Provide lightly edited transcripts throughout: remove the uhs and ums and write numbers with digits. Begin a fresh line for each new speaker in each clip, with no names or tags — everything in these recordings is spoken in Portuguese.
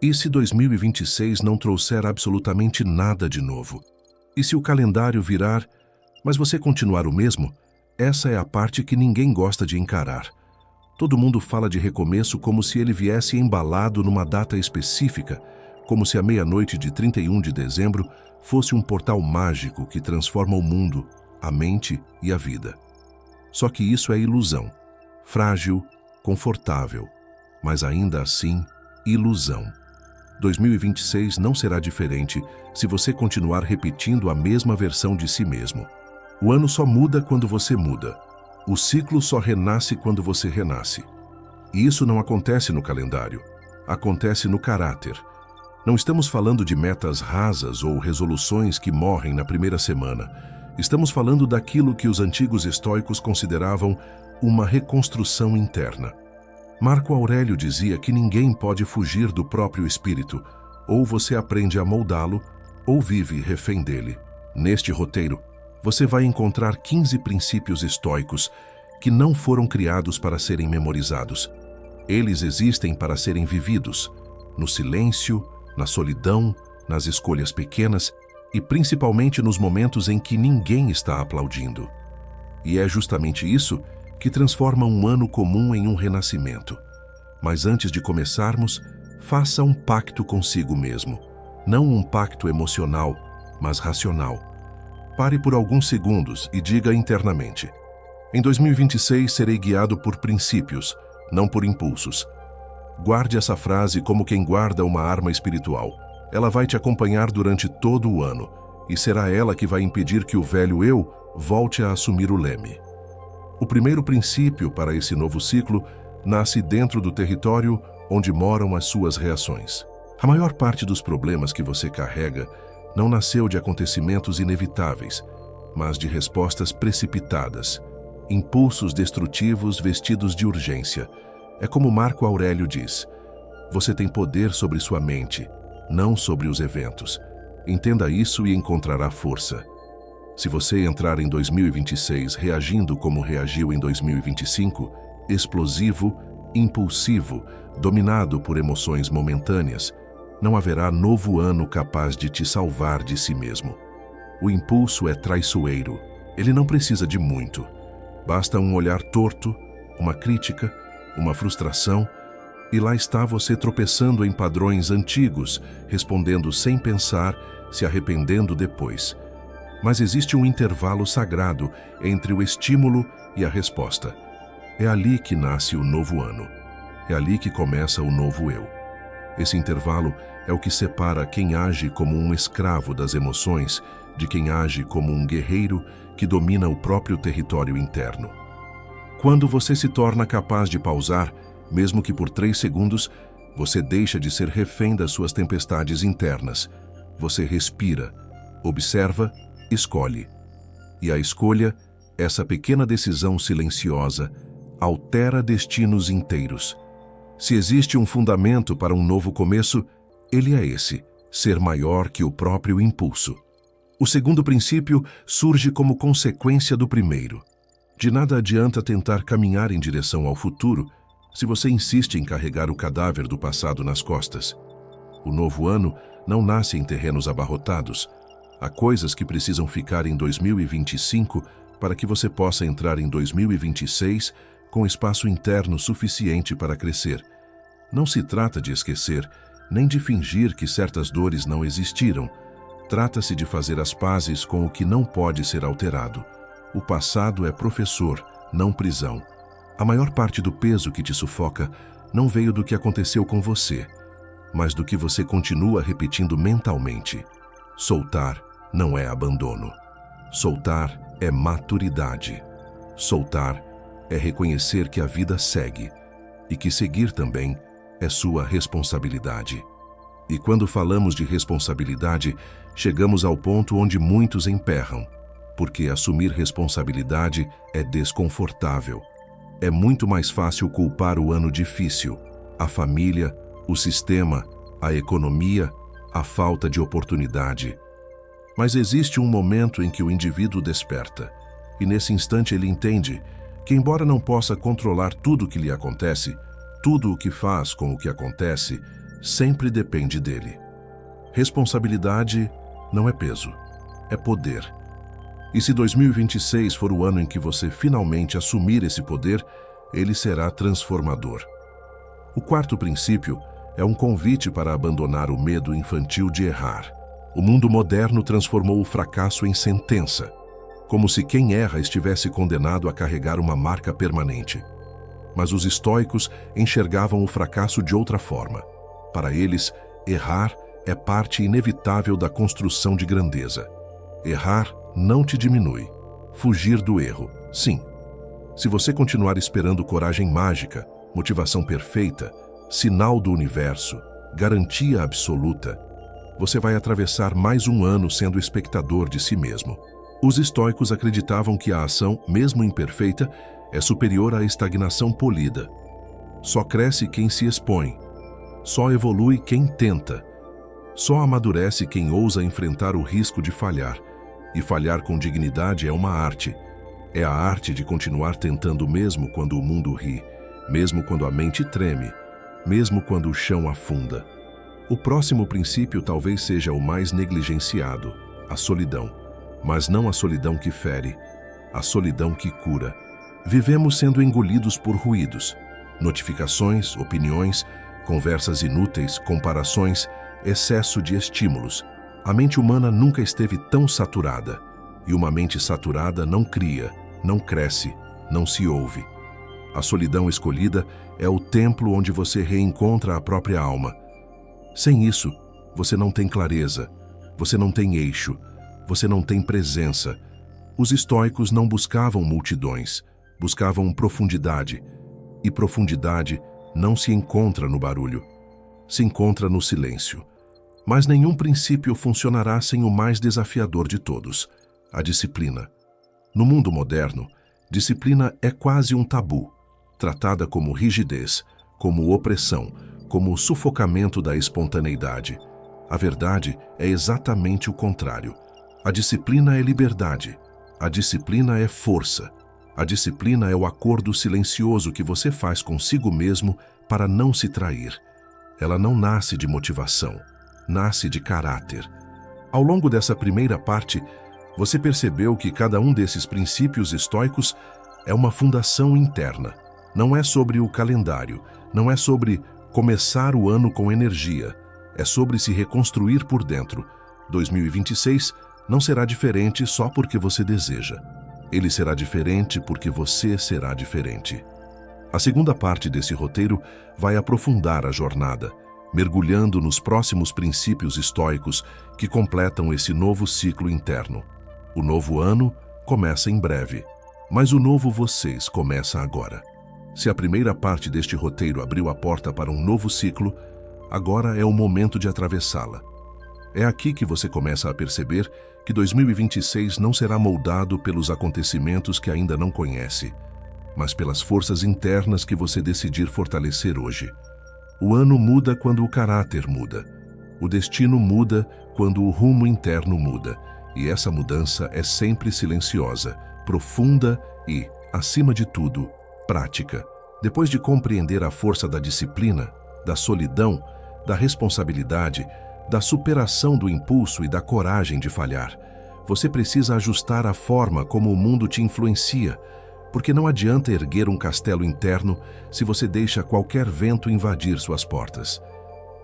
E se 2026 não trouxer absolutamente nada de novo? E se o calendário virar, mas você continuar o mesmo? Essa é a parte que ninguém gosta de encarar. Todo mundo fala de recomeço como se ele viesse embalado numa data específica, como se a meia-noite de 31 de dezembro fosse um portal mágico que transforma o mundo, a mente e a vida. Só que isso é ilusão. Frágil, confortável, mas ainda assim, ilusão. 2026 não será diferente se você continuar repetindo a mesma versão de si mesmo. O ano só muda quando você muda. O ciclo só renasce quando você renasce. E isso não acontece no calendário. Acontece no caráter. Não estamos falando de metas rasas ou resoluções que morrem na primeira semana. Estamos falando daquilo que os antigos estoicos consideravam uma reconstrução interna. Marco Aurélio dizia que ninguém pode fugir do próprio espírito. Ou você aprende a moldá-lo, ou vive refém dele. Neste roteiro, você vai encontrar 15 princípios estoicos que não foram criados para serem memorizados. Eles existem para serem vividos, no silêncio, na solidão, nas escolhas pequenas e principalmente nos momentos em que ninguém está aplaudindo. E é justamente isso que transforma um ano comum em um renascimento. Mas antes de começarmos, faça um pacto consigo mesmo. Não um pacto emocional, mas racional. Pare por alguns segundos e diga internamente: em 2026 serei guiado por princípios, não por impulsos. Guarde essa frase como quem guarda uma arma espiritual. Ela vai te acompanhar durante todo o ano, e será ela que vai impedir que o velho eu volte a assumir o leme. O primeiro princípio para esse novo ciclo nasce dentro do território onde moram as suas reações. A maior parte dos problemas que você carrega não nasceu de acontecimentos inevitáveis, mas de respostas precipitadas, impulsos destrutivos vestidos de urgência. É como Marco Aurélio diz: você tem poder sobre sua mente, não sobre os eventos. Entenda isso e encontrará força. Se você entrar em 2026 reagindo como reagiu em 2025, explosivo, impulsivo, dominado por emoções momentâneas, não haverá novo ano capaz de te salvar de si mesmo. O impulso é traiçoeiro. Ele não precisa de muito. Basta um olhar torto, uma crítica, uma frustração, e lá está você tropeçando em padrões antigos, respondendo sem pensar, se arrependendo depois. Mas existe um intervalo sagrado entre o estímulo e a resposta. É ali que nasce o novo ano. É ali que começa o novo eu. Esse intervalo é o que separa quem age como um escravo das emoções de quem age como um guerreiro que domina o próprio território interno. Quando você se torna capaz de pausar, mesmo que por 3 segundos, você deixa de ser refém das suas tempestades internas. Você respira, observa, escolhe. E a escolha, essa pequena decisão silenciosa, altera destinos inteiros. Se existe um fundamento para um novo começo, ele é esse: ser maior que o próprio impulso. O segundo princípio surge como consequência do primeiro. De nada adianta tentar caminhar em direção ao futuro se você insiste em carregar o cadáver do passado nas costas. O novo ano não nasce em terrenos abarrotados. Há coisas que precisam ficar em 2025 para que você possa entrar em 2026 com espaço interno suficiente para crescer. Não se trata de esquecer, nem de fingir que certas dores não existiram. Trata-se de fazer as pazes com o que não pode ser alterado. O passado é professor, não prisão. A maior parte do peso que te sufoca não veio do que aconteceu com você, mas do que você continua repetindo mentalmente. Soltar não é abandono. Soltar é maturidade. Soltar é reconhecer que a vida segue e que seguir também é sua responsabilidade. E quando falamos de responsabilidade, chegamos ao ponto onde muitos emperram, porque assumir responsabilidade é desconfortável. É muito mais fácil culpar o ano difícil, a família, o sistema, a economia, a falta de oportunidade. Mas existe um momento em que o indivíduo desperta, e nesse instante ele entende que, embora não possa controlar tudo o que lhe acontece, tudo o que faz com o que acontece, sempre depende dele. Responsabilidade não é peso, é poder. E se 2026 for o ano em que você finalmente assumir esse poder, ele será transformador. O quarto princípio é um convite para abandonar o medo infantil de errar. O mundo moderno transformou o fracasso em sentença, como se quem erra estivesse condenado a carregar uma marca permanente. Mas os estoicos enxergavam o fracasso de outra forma. Para eles, errar é parte inevitável da construção de grandeza. Errar não te diminui. Fugir do erro, sim. Se você continuar esperando coragem mágica, motivação perfeita, sinal do universo, garantia absoluta, você vai atravessar mais um ano sendo espectador de si mesmo. Os estoicos acreditavam que a ação, mesmo imperfeita, é superior à estagnação polida. Só cresce quem se expõe. Só evolui quem tenta. Só amadurece quem ousa enfrentar o risco de falhar. E falhar com dignidade é uma arte. É a arte de continuar tentando mesmo quando o mundo ri, mesmo quando a mente treme, mesmo quando o chão afunda. O próximo princípio talvez seja o mais negligenciado, a solidão. Mas não a solidão que fere, a solidão que cura. Vivemos sendo engolidos por ruídos, notificações, opiniões, conversas inúteis, comparações, excesso de estímulos. A mente humana nunca esteve tão saturada, e uma mente saturada não cria, não cresce, não se ouve. A solidão escolhida é o templo onde você reencontra a própria alma. Sem isso, você não tem clareza, você não tem eixo, você não tem presença. Os estoicos não buscavam multidões, buscavam profundidade. E profundidade não se encontra no barulho, se encontra no silêncio. Mas nenhum princípio funcionará sem o mais desafiador de todos, a disciplina. No mundo moderno, disciplina é quase um tabu, tratada como rigidez, como opressão, como sufocamento da espontaneidade. A verdade é exatamente o contrário. A disciplina é liberdade. A disciplina é força. A disciplina é o acordo silencioso que você faz consigo mesmo para não se trair. Ela não nasce de motivação, nasce de caráter. Ao longo dessa primeira parte, você percebeu que cada um desses princípios estoicos é uma fundação interna. Não é sobre o calendário, não é sobre começar o ano com energia. É sobre se reconstruir por dentro. 2026 não será diferente só porque você deseja. Ele será diferente porque você será diferente. A segunda parte desse roteiro vai aprofundar a jornada, mergulhando nos próximos princípios estoicos que completam esse novo ciclo interno. O novo ano começa em breve, mas o novo vocês começa agora. Se a primeira parte deste roteiro abriu a porta para um novo ciclo, agora é o momento de atravessá-la. É aqui que você começa a perceber que 2026 não será moldado pelos acontecimentos que ainda não conhece, mas pelas forças internas que você decidir fortalecer hoje. O ano muda quando o caráter muda. O destino muda quando o rumo interno muda. E essa mudança é sempre silenciosa, profunda e, acima de tudo, prática. Depois de compreender a força da disciplina, da solidão, da responsabilidade, da superação do impulso e da coragem de falhar, você precisa ajustar a forma como o mundo te influencia, porque não adianta erguer um castelo interno se você deixa qualquer vento invadir suas portas.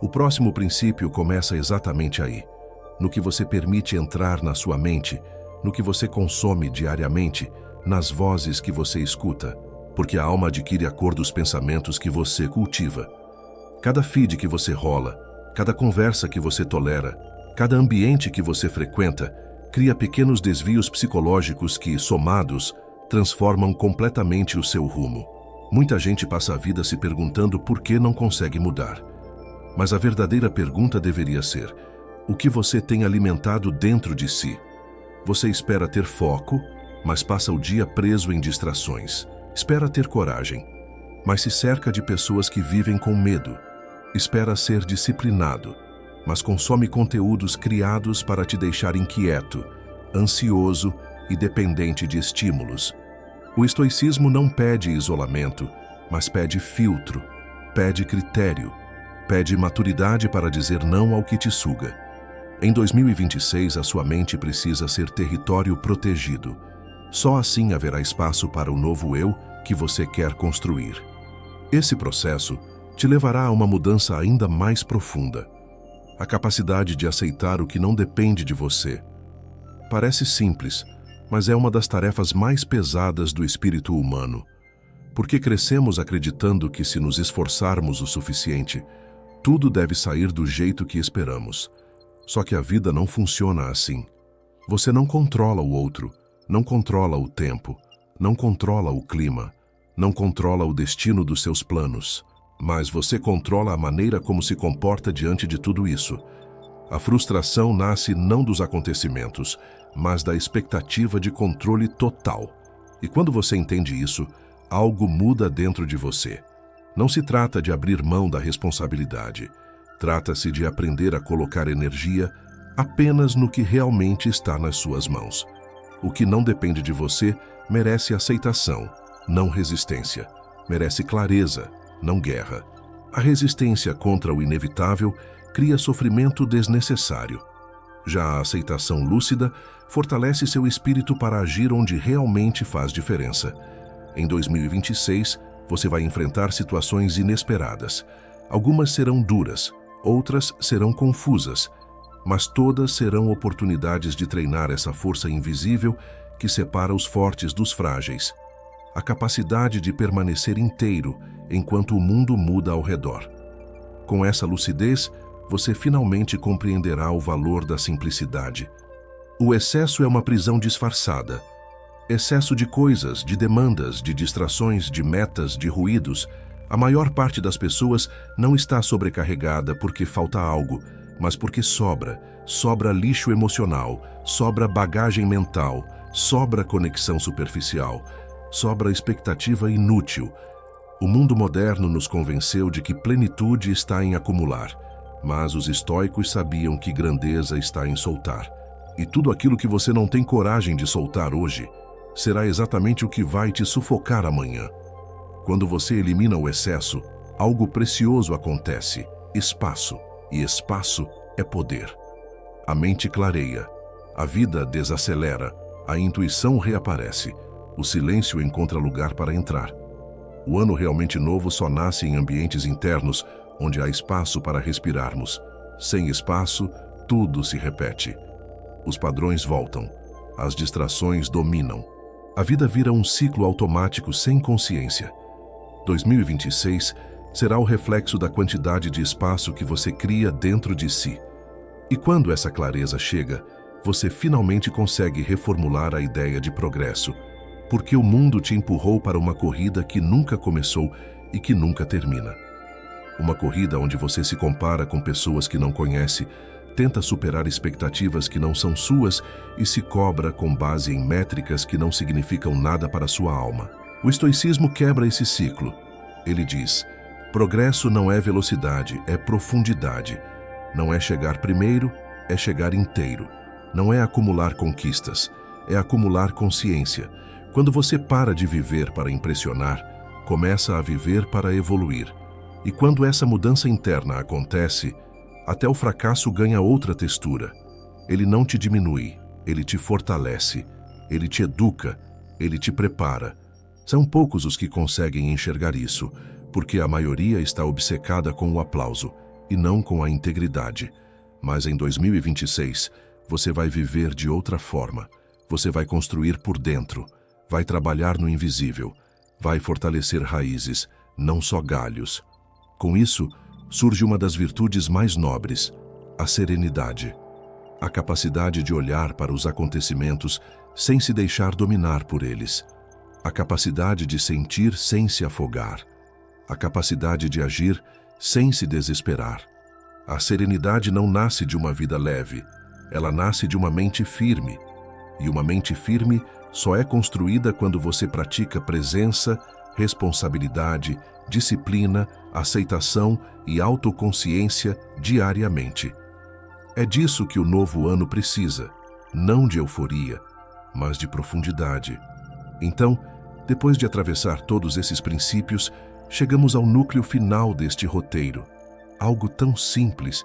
O próximo princípio começa exatamente aí, no que você permite entrar na sua mente, no que você consome diariamente, nas vozes que você escuta, porque a alma adquire a cor dos pensamentos que você cultiva. Cada feed que você rola, cada conversa que você tolera, cada ambiente que você frequenta, cria pequenos desvios psicológicos que, somados, transformam completamente o seu rumo. Muita gente passa a vida se perguntando por que não consegue mudar. Mas a verdadeira pergunta deveria ser: o que você tem alimentado dentro de si? Você espera ter foco, mas passa o dia preso em distrações. Espera ter coragem, mas se cerca de pessoas que vivem com medo. Espera ser disciplinado, mas consome conteúdos criados para te deixar inquieto, ansioso e dependente de estímulos. O estoicismo não pede isolamento, mas pede filtro, pede critério, pede maturidade para dizer não ao que te suga. Em 2026, a sua mente precisa ser território protegido. Só assim haverá espaço para o novo eu que você quer construir. Esse processo te levará a uma mudança ainda mais profunda. A capacidade de aceitar o que não depende de você. Parece simples, mas é uma das tarefas mais pesadas do espírito humano. Porque crescemos acreditando que, se nos esforçarmos o suficiente, tudo deve sair do jeito que esperamos. Só que a vida não funciona assim. Você não controla o outro, não controla o tempo, não controla o clima, não controla o destino dos seus planos. Mas você controla a maneira como se comporta diante de tudo isso. A frustração nasce não dos acontecimentos, mas da expectativa de controle total. E quando você entende isso, algo muda dentro de você. Não se trata de abrir mão da responsabilidade. Trata-se de aprender a colocar energia apenas no que realmente está nas suas mãos. O que não depende de você merece aceitação, não resistência. Merece clareza, não guerra. A resistência contra o inevitável cria sofrimento desnecessário. Já a aceitação lúcida fortalece seu espírito para agir onde realmente faz diferença. Em 2026, você vai enfrentar situações inesperadas. Algumas serão duras, outras serão confusas, mas todas serão oportunidades de treinar essa força invisível que separa os fortes dos frágeis. A capacidade de permanecer inteiro enquanto o mundo muda ao redor. Com essa lucidez, você finalmente compreenderá o valor da simplicidade. O excesso é uma prisão disfarçada. Excesso de coisas, de demandas, de distrações, de metas, de ruídos. A maior parte das pessoas não está sobrecarregada porque falta algo, mas porque sobra. Sobra lixo emocional, sobra bagagem mental, sobra conexão superficial, sobra expectativa inútil. O mundo moderno nos convenceu de que plenitude está em acumular, mas os estoicos sabiam que grandeza está em soltar. E tudo aquilo que você não tem coragem de soltar hoje será exatamente o que vai te sufocar amanhã. Quando você elimina o excesso, algo precioso acontece: espaço. E espaço é poder. A mente clareia, a vida desacelera, a intuição reaparece, o silêncio encontra lugar para entrar. O ano realmente novo só nasce em ambientes internos, onde há espaço para respirarmos. Sem espaço, tudo se repete. Os padrões voltam, as distrações dominam. A vida vira um ciclo automático sem consciência. 2026 será o reflexo da quantidade de espaço que você cria dentro de si. E quando essa clareza chega, você finalmente consegue reformular a ideia de progresso, porque o mundo te empurrou para uma corrida que nunca começou e que nunca termina. Uma corrida onde você se compara com pessoas que não conhece, tenta superar expectativas que não são suas e se cobra com base em métricas que não significam nada para sua alma. O estoicismo quebra esse ciclo. Ele diz: progresso não é velocidade, é profundidade. Não é chegar primeiro, é chegar inteiro. Não é acumular conquistas, é acumular consciência. Quando você para de viver para impressionar, começa a viver para evoluir. E quando essa mudança interna acontece, até o fracasso ganha outra textura. Ele não te diminui, ele te fortalece, ele te educa, ele te prepara. São poucos os que conseguem enxergar isso, porque a maioria está obcecada com o aplauso e não com a integridade. Mas em 2026, você vai viver de outra forma. Você vai construir por dentro, vai trabalhar no invisível, vai fortalecer raízes, não só galhos. Com isso, surge uma das virtudes mais nobres, a serenidade. A capacidade de olhar para os acontecimentos sem se deixar dominar por eles. A capacidade de sentir sem se afogar. A capacidade de agir sem se desesperar. A serenidade não nasce de uma vida leve, ela nasce de uma mente firme. E uma mente firme só é construída quando você pratica presença, responsabilidade, disciplina, aceitação e autoconsciência diariamente. É disso que o novo ano precisa, não de euforia, mas de profundidade. Então, depois de atravessar todos esses princípios, chegamos ao núcleo final deste roteiro, Algo tão simples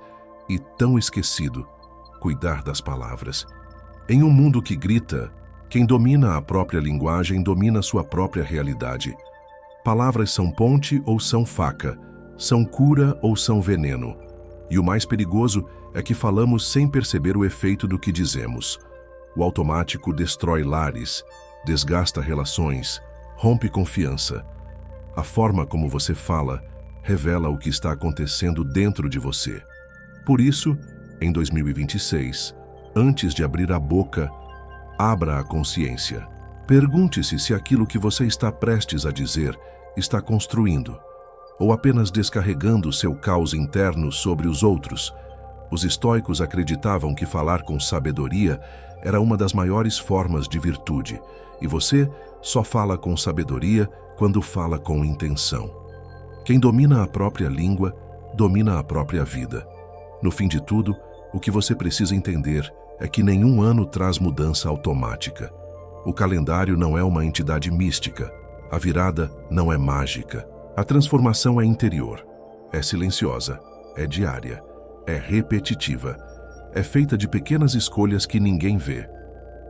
e tão esquecido: cuidar das palavras. Em um mundo que grita, quem domina a própria linguagem domina sua própria realidade. Palavras são ponte ou são faca, são cura ou são veneno. E o mais perigoso é que falamos sem perceber o efeito do que dizemos. O automático destrói lares, desgasta relações, rompe confiança. A forma como você fala revela o que está acontecendo dentro de você. Por isso, em 2026, antes de abrir a boca, abra a consciência. Pergunte-se se aquilo que você está prestes a dizer está construindo ou apenas descarregando seu caos interno sobre os outros. Os estoicos acreditavam que falar com sabedoria era uma das maiores formas de virtude, e você só fala com sabedoria quando fala com intenção. Quem domina a própria língua, domina a própria vida. No fim de tudo, o que você precisa entender é que nenhum ano traz mudança automática. O calendário não é uma entidade mística. A virada não é mágica. A transformação é interior, é silenciosa, é diária, é repetitiva, é feita de pequenas escolhas que ninguém vê.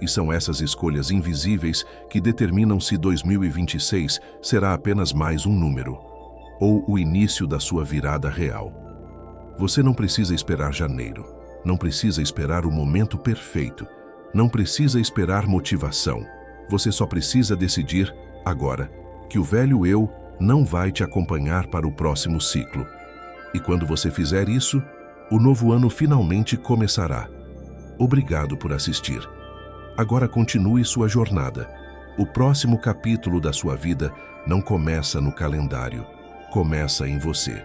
E são essas escolhas invisíveis que determinam se 2026 será apenas mais um número, ou o início da sua virada real. Você não precisa esperar janeiro, não precisa esperar o momento perfeito, não precisa esperar motivação. Você só precisa decidir, agora, que o velho eu não vai te acompanhar para o próximo ciclo. E quando você fizer isso, o novo ano finalmente começará. Obrigado por assistir. Agora continue sua jornada. O próximo capítulo da sua vida não começa no calendário, começa em você.